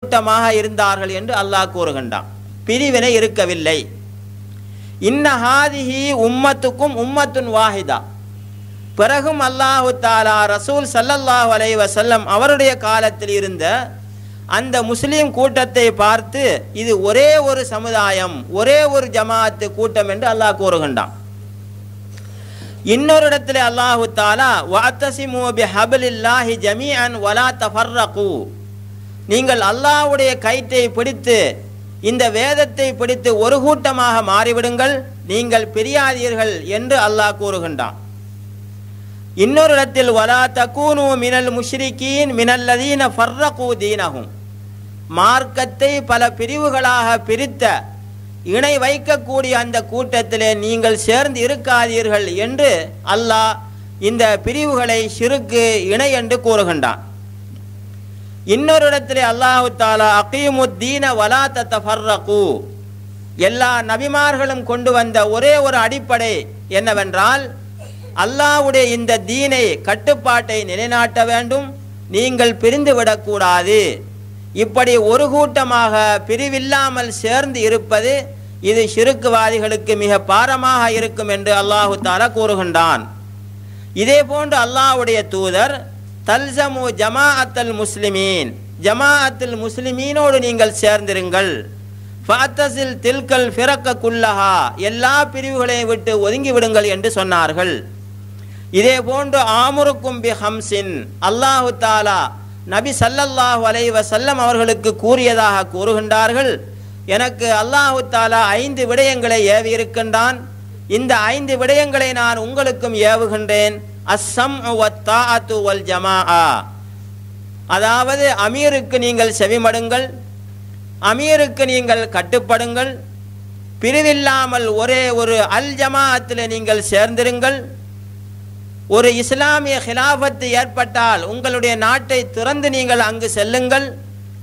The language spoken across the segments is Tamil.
கூட்டமாக இருந்தார்கள் என்று அல்லாஹ் கூறுகின்றான். பிரிவினை இருக்கவில்லை. இன்னஹாதிஹி உம்மத்துக்கும் உம்மத்துன் வாஹிதா. பிறகும் அல்லாஹு தாலா ரசூல் ஸல்லல்லாஹு அலைஹி வஸல்லம் அவருடைய காலத்தில் இருந்த அந்த முஸ்லீம் கூட்டத்தை பார்த்து இது ஒரே ஒரு சமுதாயம், ஒரே ஒரு ஜமாஅத்து கூட்டம் என்று அல்லாஹ் கூறுகின்றான். இன்னொரு இடத்திலே அல்லாஹு தாலா வஅத்தஸிமு பிஹப்லில்லாஹி ஜமீஅன் வலா தஃபர்ரகு. நீங்கள் அல்லாஹ்வுடைய கயிற்றை பிடித்து இந்த வேதத்தை பிடித்து ஒரு கூட்டமாக மாறிவிடுங்கள், நீங்கள் பிரியாதீர்கள் என்று அல்லாஹ் கூறுகின்றான். இன்னொரு இடத்தில் வலா தகூனு மினல் முஷ்ரிகீன் மினல்லதீன ஃபர்ரகு தீனஹும். மார்க்கத்தை பல பிரிவுகளாக பிரித்த இணை வைக்கக்கூடிய அந்த கூட்டத்திலே நீங்கள் சேர்ந்து இருக்காதீர்கள் என்று அல்லாஹ் இந்த பிரிவுகளை ஷிர்க்கு இணை என்று கூறுகின்றான். இன்னொரு இடத்திலே அல்லாஹு தாலா அகீமுத்தீன வலா தஃபர்ரகு. எல்லா நபிமார்களும் கொண்டு வந்த ஒரே ஒரு அடிப்படை என்னவென்றால் அல்லாஹ்வுடைய இந்த தீனை கட்டுப்பாட்டை நிலைநாட்ட வேண்டும், நீங்கள் பிரிந்து விடக்கூடாது. இப்படி ஒரு கூட்டமாக பிரிவில்லாமல் சேர்ந்து இருப்பது இது ஷிர்க்குவாதிகளுக்கு மிக பாரமாக இருக்கும் என்று அல்லாஹு தாலா கூறுகின்றான். இதே போன்று அல்லாஹ்வுடைய தூதர் தல்சமு ஜமாஅத்தல் முஸ்லிமீன், ஜமாஅத்துல் முஸ்லிமீனோடு நீங்கள் சேர்ந்திருங்கள். ஃபஅத்தஸில் தில்கல் ஃபிரக்க குல்லஹா, எல்லா பிரிவுகளையும் விட்டு ஒதுங்கி விடுங்கள் என்று சொன்னார்கள். இதே போன்று ஆமுருக்கும் பி ஹம்சின், அல்லாஹு தாலா நபி ஸல்லல்லாஹு அலைஹி வஸல்லம் அவர்களுக்கு கூறியதாக கூறுகின்றார்கள், எனக்கு அல்லாஹு தாலா 5 விடயங்களை ஏவி இருக்கின்றான், இந்த 5 விடயங்களை நான் உங்களுக்கும் ஏவுகின்றேன். அஸ்ஸம்உ வத்தாஅத்து வல் ஜமாஆ, அதாவது அமீருக்கு நீங்கள் செவிமடுங்கள், அமீருக்கு நீங்கள் கட்டுப்படுங்கள், பிரிவில்லாமல் ஒரே ஒரு அல் ஜமாஅத்தில் நீங்கள் சேர்ந்திருங்கள். ஒரு இஸ்லாமிய ஹிலாஃபத்து ஏற்பட்டால் உங்களுடைய நாட்டை திறந்து நீங்கள் அங்கு செல்லுங்கள்,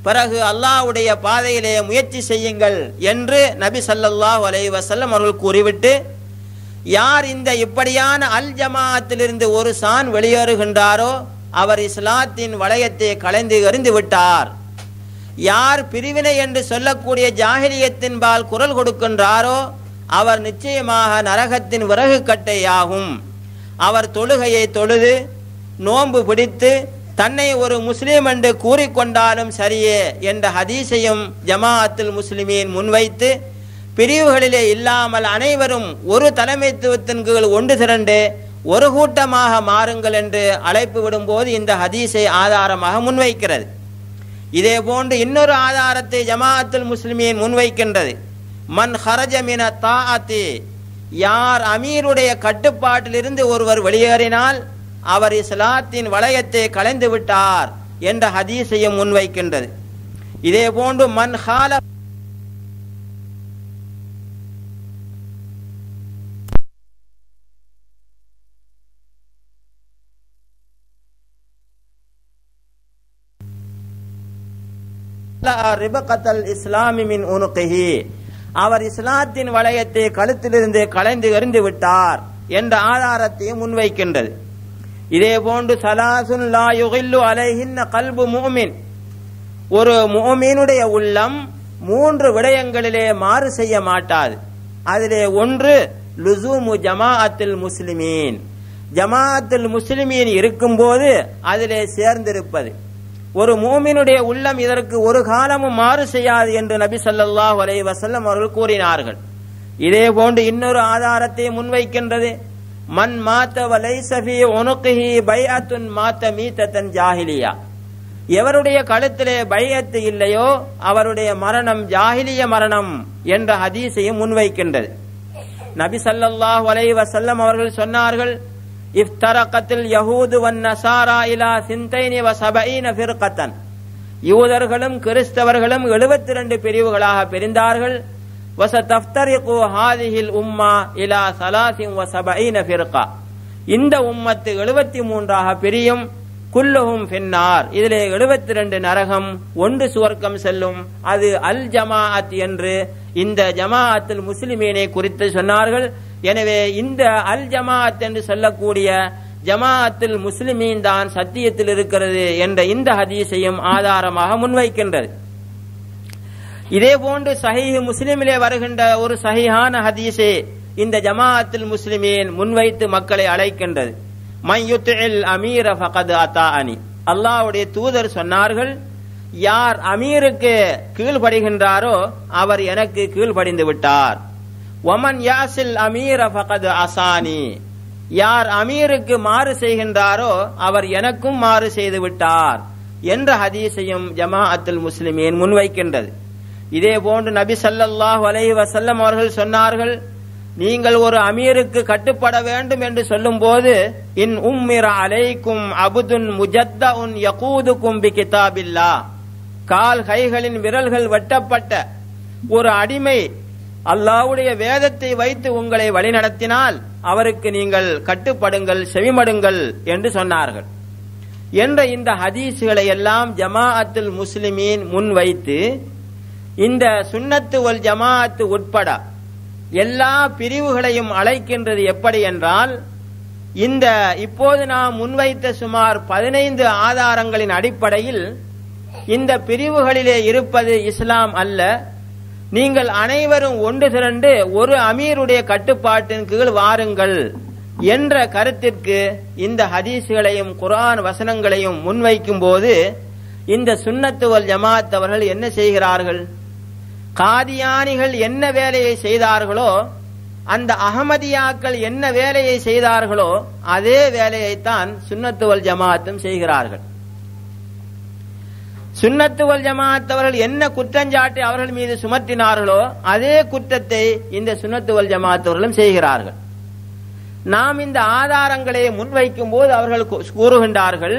பிறகு அல்லாஹ்வுடைய பாதையிலே முயற்சி செய்யுங்கள் என்று நபி ஸல்லல்லாஹு அலைஹி வஸல்லம் அவர்கள் கூறிவிட்டு, யார் இந்த இப்படியான அல் ஜமாஅத்திலிருந்து ஒரு சான் வெளியேறுகின்றாரோ அவர் இஸ்லாத்தின் வளையத்தை களைந்து எறிந்து விட்டார். யார் பிரிவினை என்று சொல்லக்கூடிய ஜாஹிலியத்தின்பால் குரல் கொடுக்கின்றாரோ அவர் நிச்சயமாக நரகத்தின் விறகு கட்டையாகும். அவர் தொழுகையை தொழுது நோன்பு பிடித்து தன்னை ஒரு முஸ்லீம் என்று கூறிக்கொண்டாலும் சரியே என்ற ஹதீஸையும் ஜமாஅத்துல் முஸ்லிமீன் முன்வைத்து பிரிவுகளிலே இல்லாமல் அனைவரும் ஒரு தலைமைத்துவத்தின் கீழ் ஒன்று திரண்டு ஒரு கூட்டமாக மாறுங்கள் என்று அழைப்பு விடும்போது இந்த ஹதீஸை ஆதாரமாக முன்வைக்கிறது. இதே போன்று இன்னொரு ஆதாரத்தை ஜமாஅத்துல் முஸ்லிமீன் முன்வைக்கின்றது. மன் ஹரஜ மின தாஅத்தி, யார் அமீருடைய கட்டுப்பாட்டிலிருந்து ஒருவர் வெளியேறினால் அவர் இஸ்லாத்தின் வளையத்தை களைந்து விட்டார் என்ற ஹதீஸையும் முன்வைக்கின்றது. இதே போன்று மன் ஹால ரிபகத்தல் இஸ்லாமி மின் உனுகிஹி, அவர் இஸ்லாத்தின் வளையத்தை கழுத்திலிருந்து களைந்து எறிந்து விட்டார் என்ற ஆதாரத்தையும் முன்வைக்கின்றது. இதே போன்று சலாசுன் லா யுகில்லு அலைஹின்ன கல்பு முஃமின், ஒரு முஃமினுடைய உள்ளம் 3 விடயங்களிலே மாறு செய்ய மாட்டாது. அதிலே ஒன்று லுசூமு ஜமாஅத்துல் முஸ்லிமீன், ஜமாஅத்துல் முஸ்லிமீன் இருக்கும்போது அதிலே சேர்ந்திருப்பது. ஒரு மூமினுடைய உள்ளம் இதற்கு ஒரு காலமும் மாறு செய்யாது என்று நபி ஸல்லல்லாஹு அலைஹி வஸல்லம் அவர்கள் கூறினார்கள். இதே போன்று இன்னொரு ஆதாரத்தை முன்வைக்கின்றது. மன் மாத வலைஸ ஃபீ உனுகிஹி பைஅத்துன் மாத மீதத்தன் ஜாஹிலியா, எவருடைய கழுத்திலே பைஅத்து இல்லையோ அவருடைய மரணம் ஜாஹிலிய மரணம் என்ற ஹதீஸையும் முன்வைக்கின்றது. நபி ஸல்லல்லாஹு அலைஹி வஸல்லம் அவர்கள் சொன்னார்கள், இஃப்தரகத்தில் யஹூது வன் நஸாரா இலா சின்தைனி வ சபஈன ஃபிர்கத்தன், யூதர்களும் கிறிஸ்தவர்களும் 72 பிரிவுகளாக பிரிந்தார்கள். வஸதஃப்தரிகு ஹாதிஹில் உம்மா இலா ஸலாசின் வ சபஈன ஃபிர்கா, இந்த உம்மத்து 73ஆக பிரியும். குல்லுஹும் ஃபின்னார், இதிலே 72 நரகம், ஒன்று சுவர்க்கம் செல்லும். அது அல் ஜமாஅத் என்று இந்த ஜமாஅத்துல் முஸ்லிமீனை குறித்து சொன்னார்கள். எனவே இந்த அல் ஜமாஅத் என்று சொல்லக்கூடிய ஜமாஅத்துல் முஸ்லிமீன் தான் சத்தியத்தில் இருக்கிறது என்ற இந்த ஹதீஸையும் ஆதாரமாக முன்வைக்கின்றது. இதே போன்று சஹீஹ் முஸ்லிமிலே வருகின்ற ஒரு சஹீஹான ஹதீஸே இந்த ஜமாஅத்துல் முஸ்லிமீன் முன்வைத்து மக்களை அழைக்கின்றது. மன் யுத்இல் அமீர ஃபகத் அதாஅனி. அல்லாஹ்வுடைய தூதர் சொன்னார்கள், யார் அமீருக்கு கீழ்படுகின்றாரோ அவர் எனக்கு கீழ்படிந்து விட்டார். வமன் யாசில் அமீர ஃபகத் அசானி. யார் அமீருக்கு மாறு செய்கின்றாரோ அவர் எனக்கும் மாறு செய்து விட்டார் என்ற ஹதீஸையும் ஜமாஅத்துல் முஸ்லிமீன் முன்வைக்கின்றது. இதே போன்று நபி ஸல்லல்லாஹு அலைஹி வஸல்லம் அவர்கள் சொன்னார்கள், நீங்கள் ஒரு அமீருக்கு கட்டுப்பட வேண்டும் என்று சொல்லும் போது, இன் உம்மிர அலைக்கும் அபுதுன் முஜத்தஉன் யகூதுக்கும் பிகிதாபில்லாஹ். கால் கைகளின் விரல்கள் வெட்டப்பட்ட ஒரு அடிமை அல்லாஹ்வுடைய வேதத்தை வைத்து உங்களை வழிநடத்தினால் அவருக்கு நீங்கள் கட்டுப்படுங்கள், செவிமடுங்கள் என்று சொன்னார்கள் என்ற இந்த ஹதீஸ்களை எல்லாம் ஜமாஅத்துல் முஸ்லிமீன் முன்வைத்து இந்த சுன்னத்து வல் ஜமாஅத்து உட்பட எல்லா பிரிவுகளையும் அழைக்கின்றது. எப்படி என்றால், இந்த இப்போது நாம் முன்வைத்த சுமார் 15 ஆதாரங்களின் அடிப்படையில் இந்த பிரிவுகளிலே இருப்பது இஸ்லாம் அல்ல, நீங்கள் அனைவரும் ஒன்று திரண்டு ஒரு அமீருடைய கட்டுப்பாட்டின் கீழ் வாருங்கள் என்ற கருத்திற்கு இந்த ஹதீஸ்களையும் குர்ஆன் வசனங்களையும் முன்வைக்கும் போது இந்த சுன்னத்து வல் ஜமாஅத் அவர்கள் என்ன செய்கிறார்கள்? காதியானிகள் என்ன வேலையை செய்தார்களோ, அந்த அஹமதியாக்கள் என்ன வேலையை செய்தார்களோ அதே வேலையைத்தான் சுன்னத்து வல் ஜமாஅத்தும் செய்கிறார்கள். சுன்னத்து வல் ஜமாஅத் அவர்கள் என்ன குற்றஞ்சாட்டி அவர்கள் மீது சுமத்தினார்களோ அதே குற்றத்தை இந்த சுன்னத்து வல் ஜமாஅத் அவர்களும் செய்கிறார்கள். நாம் இந்த ஆதாரங்களை முன்வைக்கும் போது அவர்கள் கூறுகின்றார்கள்,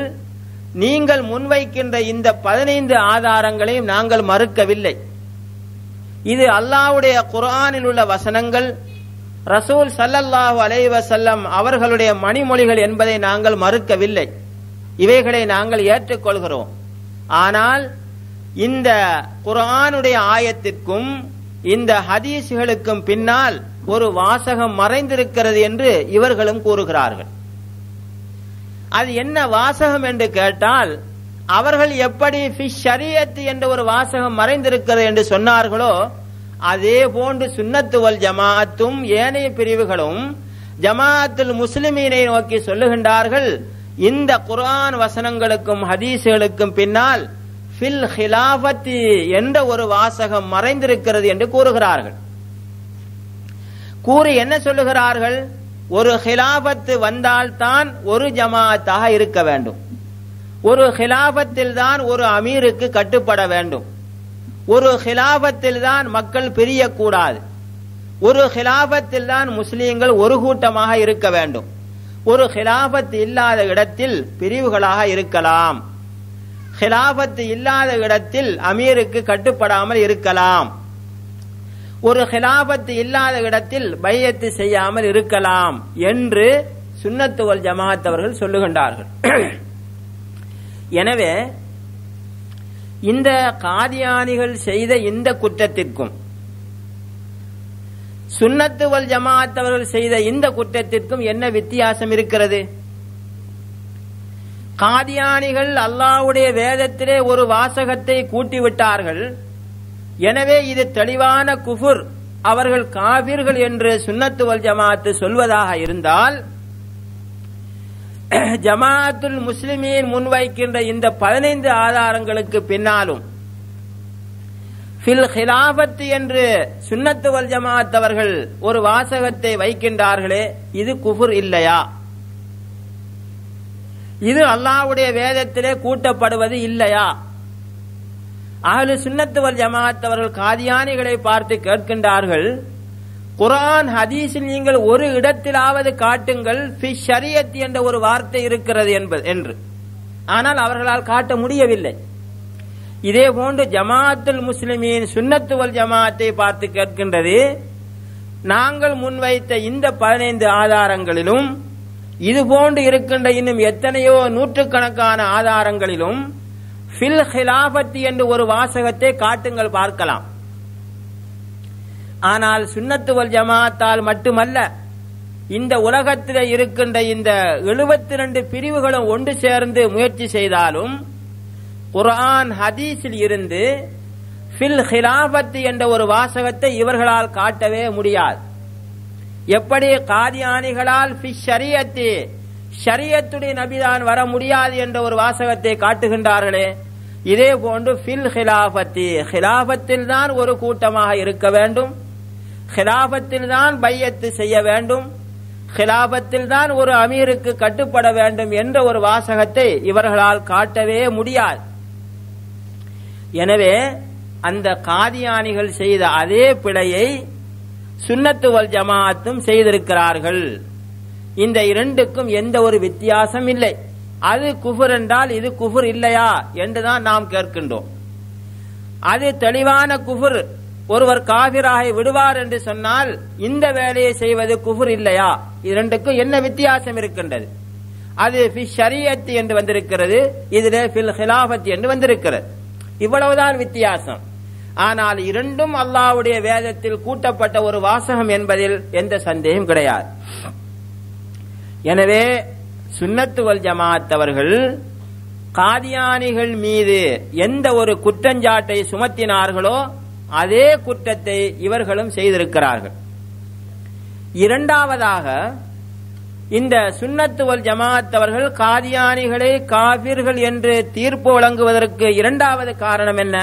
நீங்கள் முன்வைக்கின்ற இந்த 15 ஆதாரங்களையும் நாங்கள் மறுக்கவில்லை. இது அல்லாஹ்வுடைய குர்ஆனில் உள்ள வசனங்கள், ரசூல் ஸல்லல்லாஹு அலைஹி வஸல்லம் அவர்களுடைய மணிமொழிகள் என்பதை நாங்கள் மறுக்கவில்லை. இவைகளை நாங்கள் ஏற்றுக்கொள்கிறோம். ஆனால் இந்த குர்ஆனுடைய ஆயத்திற்கும் இந்த ஹதீஸ்களுக்கும் பின்னால் ஒரு வாசகம் மறைந்திருக்கிறது என்று இவர்களும் கூறுகிறார்கள். அது என்ன வாசகம் என்று கேட்டால், அவர்கள் எப்படி ஃபி ஷரியத் என்ற ஒரு வாசகம் மறைந்திருக்கிறது என்று சொன்னார்களோ அதே போன்று சுன்னத்து வல் ஜமாஅத்தும் ஏனைய பிரிவுகளும் ஜமாஅத்துல் முஸ்லிமீனை நோக்கி சொல்லுகின்றார்கள், இந்த குர்ஆன் வசனங்களுக்கும் ஹதீஸ்களுக்கும் பின்னால் ஃபில் ஹிலாஃபத்தி என்ற ஒரு வாசகம் மறைந்திருக்கிறது என்று கூறுகிறார்கள். கூறி என்ன சொல்லுகிறார்கள்? ஒரு ஹிலாஃபத்து வந்தால்தான் ஒரு ஜமாஅத்தாக இருக்க வேண்டும், ஒரு ஹிலாஃபத்தில் தான் ஒரு அமீருக்கு கட்டுப்பட வேண்டும், ஒரு ஹிலாஃபத்தில் தான் மக்கள் பிரியக்கூடாது, ஒரு ஹிலாஃபத்தில் தான் முஸ்லீம்கள் ஒரு கூட்டமாக இருக்க வேண்டும், ஒரு ஹிலாஃபத் இல்லாத இடத்தில் பிரிவுகளாக இருக்கலாம், ஹிலாஃபத் இல்லாத இடத்தில் அமீருக்கு கட்டுப்படாமல் இருக்கலாம், ஒரு ஹிலாஃபத் இல்லாத இடத்தில் பையத்து செய்யாமல் இருக்கலாம் என்று சுன்னத்து வல் ஜமாஅத் அவர்கள் சொல்லுகின்றார்கள். எனவே இந்த காதியானிகள் செய்த இந்த குற்றத்திற்கும் சுன்னத்து வல் ஜமாஅத் அவர்கள் செய்த இந்த குற்றத்திற்கும் என்ன வித்தியாசம் இருக்கிறது? காதியானிகள் அல்லாஹ்வுடைய வேதத்திலே ஒரு வாசகத்தை கூட்டிவிட்டார்கள், எனவே இது தெளிவான குஃபுர், அவர்கள் காபிர்கள் என்று சுன்னத்து வல் ஜமாஅத் சொல்வதாக இருந்தால், ஜமாஅத்துல் முஸ்லிமீன் முன்வைக்கின்ற இந்த 15 ஆதாரங்களுக்கு பின்னாலும் ஃபில் ஹிலாஃபத் என்று சுன்னத்து வல் ஜமாஅத் அவர்கள் ஒரு வாசகத்தை வைக்கின்றார்களே, இது குஃபுர் இல்லையா? இது அல்லாஹ்வுடைய வேதத்திலே கூட்டப்படுவது இல்லையா? அஹ்லு சுன்னத்து வல் ஜமாஅத் அவர்கள் காதியானிகளை பார்த்து கேட்கின்றார்கள், குர்ஆன் ஹதீஸில் நீங்கள் ஒரு இடத்திலாவது காட்டுங்கள் ஃபி ஷரியத் என்ற ஒரு வார்த்தை இருக்கிறது என்று. ஆனால் அவர்களால் காட்ட முடியவில்லை. இதே போன்று ஜமாஅத்துல் முஸ்லிமீன் சுன்னத்து வல் ஜமாஅத்தை பார்த்து கேட்கின்றது, நாங்கள் முன்வைத்த இந்த 15 ஆதாரங்களிலும் இது போன்று இருக்கின்ற இன்னும் எத்தனையோ நூற்றுக்கணக்கான ஆதாரங்களிலும் ஃபில் ஹிலாஃபத் என்று ஒரு வாசகத்தை காட்டுங்கள் பார்க்கலாம். ஆனால் சுன்னத்து வல் ஜமாஅத்தால் மட்டுமல்ல, இந்த உலகத்தில் இருக்கின்ற இந்த 72 பிரிவுகளும் ஒன்று சேர்ந்து முயற்சி செய்தாலும் குர்ஆன் ஹதீஸில் இருந்து ஃபில் ஹிலாஃபத்தி என்ற ஒரு வாசகத்தை இவர்களால் காட்டவே முடியாது. எப்படி காதியானிகளால் ஃபிஷ் ஷரியத்தி ஷரியத்துடைய நபிதான் வர முடியாது என்ற ஒரு வாசகத்தை காட்டுகின்றார்களே, இதே போன்று ஃபில் ஹிலாஃபத்தி ஹிலாஃபத்தில் தான் ஒரு கூட்டமாக இருக்க வேண்டும், ஹிலாஃபத்தில் தான் பையத்து செய்ய வேண்டும், ஹிலாஃபத்தில் தான் ஒரு அமீருக்கு கட்டுப்பட வேண்டும் என்ற ஒரு வாசகத்தை இவர்களால் காட்டவே முடியாது. எனவே அந்த காதியானிகள் செய்த அதே பிழையை சுன்னத்து வல் ஜமாஅத்தும் செய்திருக்கிறார்கள். இந்த இரண்டுக்கும் எந்த ஒரு வித்தியாசம் இல்லை. அது குஃபர் என்றால் இது குஃபர் இல்லையா என்றுதான் நாம் கேட்கின்றோம். அது தெளிவான குஃபர், ஒருவர் காபிராகி விடுவார் என்று சொன்னால் இந்த வேலையை செய்வது குஃபர் இல்லையா? இரண்டுக்கும் என்ன வித்தியாசம் இருக்கின்றது? அது ஃபிஷ் ஷரியத் என்று வந்திருக்கிறது, இதிலே ஃபில் ஹிலாஃபத் என்று வந்திருக்கிறது. இவ்வளவுதான் வித்தியாசம். ஆனால் இரண்டும் அல்லாஹ்வுடைய வேதத்தில் கூட்டப்பட்ட ஒரு வாசகம் என்பதில் எந்த சந்தேகம் கிடையாது. எனவே சுன்னத்து வல் ஜமாஅத் அவர்கள் காதியானிகள் மீது எந்த ஒரு குற்றஞ்சாட்டை சுமத்தினார்களோ அதே குற்றத்தை இவர்களும் செய்திருக்கிறார்கள். இரண்டாவதாக, இந்த சுன்னத்து வல் ஜமாஅத் அவர்கள் காதியானிகளை காபிர்கள் என்று தீர்ப்பு வழங்குவதற்கு இரண்டாவது காரணம் என்ன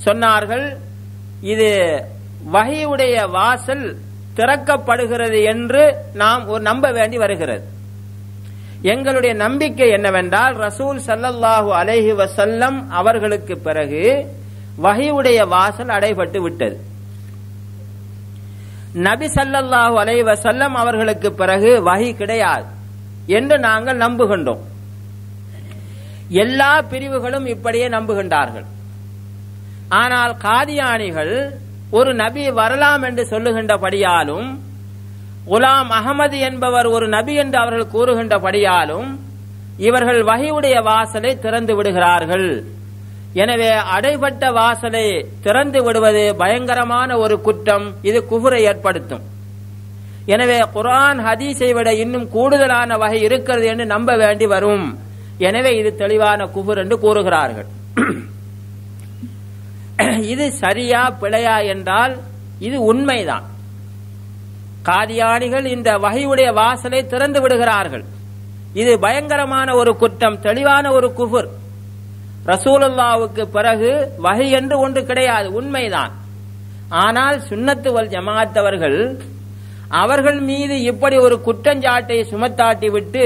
சொன்னார்கள்? இது வஹீயுடைய வாசல் திறக்கப்படுகிறது என்று நாம் நம்ப வேண்டி வருகிறது. எங்களுடைய நம்பிக்கை என்னவென்றால், ரசூல் ஸல்லல்லாஹு அலைஹி வஸல்லம் அவர்களுக்கு பிறகு வஹீயுடைய வாசல் அடைபட்டு விட்டது. நபி ஸல்லல்லாஹு அலைஹி வஸல்லம் அவர்களுக்கு பிறகு வஹீ கிடையாது என்று நாங்கள் நம்புகின்றோம். எல்லா பிரிவுகளும் இப்படியே நம்புகின்றார்கள். ஆனால் காதியானிகள் ஒரு நபி வரலாம் என்று சொல்லுகின்றபடியாலும், குலாம் அகமது என்பவர் ஒரு நபி என்று அவர்கள் கூறுகின்றபடியாலும் இவர்கள் வஹீயுடைய வாசலை திறந்து விடுகிறார்கள். எனவே அடைபட்ட வாசலை திறந்து விடுவது பயங்கரமான ஒரு குற்றம், இது குஃபரை ஏற்படுத்தும். எனவே குர்ஆன் ஹதீஸை விட இன்னும் கூடுதலான வகை இருக்கிறது என்று நம்ப வேண்டி வரும். எனவே இது தெளிவான குஃபர் என்று கூறுகிறார்கள். இது சரியா பிழையா என்றால் இது உண்மைதான். காதியானிகள் இந்த வஹீயுடைய வாசலை திறந்து விடுகிறார்கள். இது பயங்கரமான ஒரு குற்றம், தெளிவான ஒரு குஃபர். ரசூலுல்லாஹ்வுக்கு பிறகு வஹீ என்று ஒன்று கிடையாது, உண்மைதான். ஆனால் சுன்னத்து வல் ஜமாஅத் அவர்கள் மீது இப்படி ஒரு குற்றஞ்சாட்டை சுமத்தாட்டி விட்டு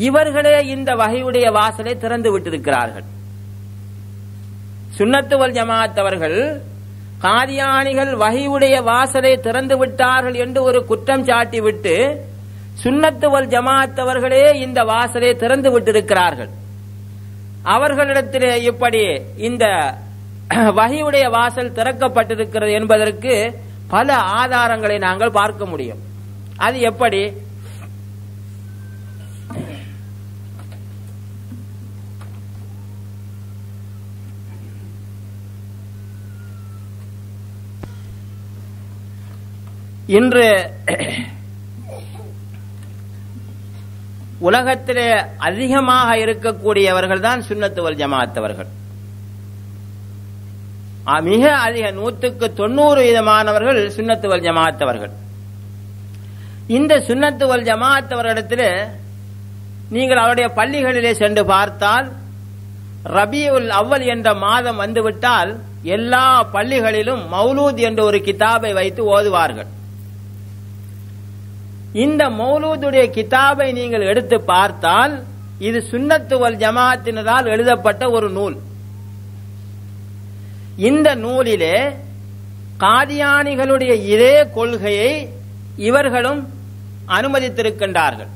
இவர்களே இந்த வஹீயுடைய வாசலை திறந்து விட்டிருக்கிறார்கள். சுன்னத்து வல் ஜமாஅத் அவர்கள் காதியானிகள் வஹீயுடைய வாசலை திறந்து விட்டார்கள் என்று ஒரு குற்றம் சாட்டி விட்டு சுன்னத்து வல் ஜமாஅத் அவர்களே இந்த வாசலை திறந்து விட்டிருக்கிறார்கள். அவர்களிடத்திலே இப்படி இந்த வஹீயுடைய வாசல் திறக்கப்பட்டிருக்கிறது என்பதற்கு பல ஆதாரங்களை நாங்கள் பார்க்க முடியும். அது எப்படி? இன்று உலகத்திலே அதிகமாக இருக்கக்கூடியவர்கள் தான் சுன்னத்து வல் ஜமாஅத் அவர்கள். மிக அதிக 190% சுன்னத்து வல் ஜமாஅத் அவர்கள். இந்த சுன்னத்து வல் ஜமாஅத் அவர்களிடத்தில் நீங்கள் அவருடைய பள்ளிகளிலே சென்று பார்த்தால், ரபியுல் அவ்வல் என்ற மாதம் வந்துவிட்டால் எல்லா பள்ளிகளிலும் மௌலூத் என்ற ஒரு கிதாபை வைத்து ஓதுவார்கள். இந்த மௌலூதுடைய கிதாபை நீங்கள் எடுத்து பார்த்தால் இது சுன்னத்து வல் ஜமாஅத்தினரால் எழுதப்பட்ட ஒரு நூல். இந்த நூலிலே காதியானிகளுடைய இதே கொள்கையை இவர்களும் அனுமதித்திருக்கின்றார்கள்.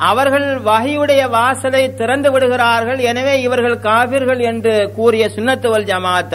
அவர்கள் வஹீயுடைய வாசலை திறந்து விடுகிறார்கள், எனவே இவர்கள் காபிர்கள் என்று கூறிய சுன்னத்து வல் ஜமாஅத்